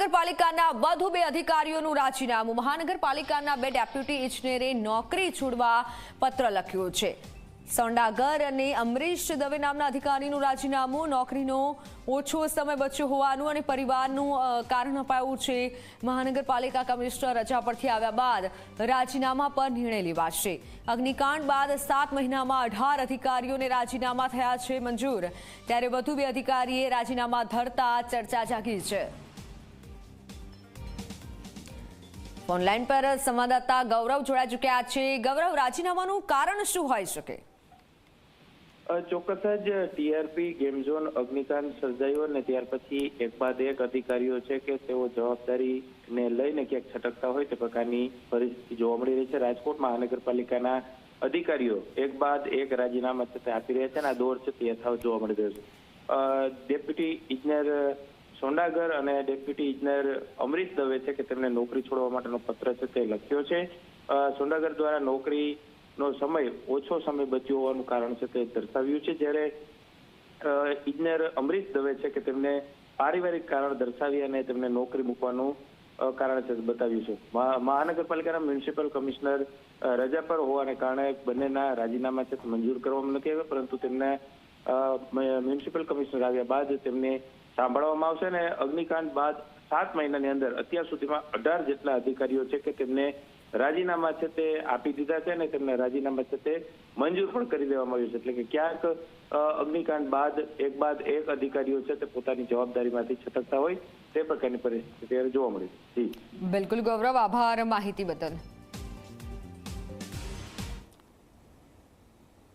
મહાનગરપાલિકાના વધુ 2 અધિકારીઓનું રાજીનામું। મહાનગરપાલિકાના 2 ડેપ્યુટી ઇજનેરે નોકરી છોડવા પત્ર લખ્યો છે। સોંડાગર અને અમરીશ દવે નામના અધિકારીનું રાજીનામું। નોકરીનો ઓછો સમય બચ્યો હોવાનું અને પરિવારનું કારણ અપાયું છે। મહાનગરપાલિકા કમિશનર રજા પરથી આવ્યા બાદ રાજીનામા પર નિર્ણય લેવાશે। અગ્નિકાંડ બાદ 7 મહિનામાં 18 અધિકારીઓને રાજીનામા થયા છે મંજૂર। ત્યારે વધુ 2 અધિકારીએ રાજીનામા ધરતા ચર્ચા જાગી છે। ઓનલાઈન પર સંવાદદાતા ગૌરવ જોડાઈ ચૂક્યા છે। ગૌરવ, રાજીનામાનું કારણ શું હોઈ શકે? ચોક્કસ જ ટીઆરપી ગેમ ઝોન અગ્નિકાંડ સર્જાયો અને ત્યાર પછી એક બાદ એક અધિકારીઓ છે કે તેઓ જવાબદારીને લઈને ક્યાંક છટકતા હોય તે પ્રકારની પરિસ્થિતિ જોવા મળી રહી છે। રાજકોટ મહાનગરપાલિકાના અધિકારીઓ એક બાદ એક રાજીનામા છે તે આપી રહ્યા છે અને આ દોર છે તે યથાવત જોવા મળી રહ્યો છે। ડેપ્યુટી ઇજનેર સોંડાગર અને ડેપ્યુટી ઇજનેર અમરીશ દવે છે કે તેમને નોકરી છોડવા માટેનો પત્ર છે તે લખ્યો છે। સોંડાગર દ્વારા નોકરીનો સમય ઓછો સમય બચ્યો હોવાનું કારણ છે તે દર્શાવ્યું છે, જ્યારે ઇજનેર અમરીશ દવે છે કે તેમને પારિવારિક કારણ દર્શાવી અને તેમને નોકરી મૂકવાનું કારણ છે બતાવ્યું છે। મહાનગરપાલિકાના મ્યુનિસિપલ કમિશનર રજા પર હોવાને કારણે બંનેના રાજીનામા છે મંજૂર કરવામાં નથી આવ્યા, પરંતુ તેમને મ્યુનિસિપલ કમિશનર આવ્યા બાદ તેમને સાંભળવામાં આવશે અને અગ્નિકાંડ બાદ 7 મહિનાની અંદર અત્યાર સુધીમાં 18 જેટલા અધિકારીઓ છે કે તેમને રાજીનામા છે તે આપી દીધા છે અને તેમને રાજીનામા છે તે મંજૂર પણ કરી દેવામાં આવ્યું છે। એટલે કે ક્યાંક અગ્નિકાંડ બાદ એક અધિકારીઓ છે તે પોતાની જવાબદારીમાંથી છટકતા હોય તે પ્રકારની પરિસ્થિતિ જોવા મળી। બિલકુલ ગૌરવ, આભાર માહિતી બદલ।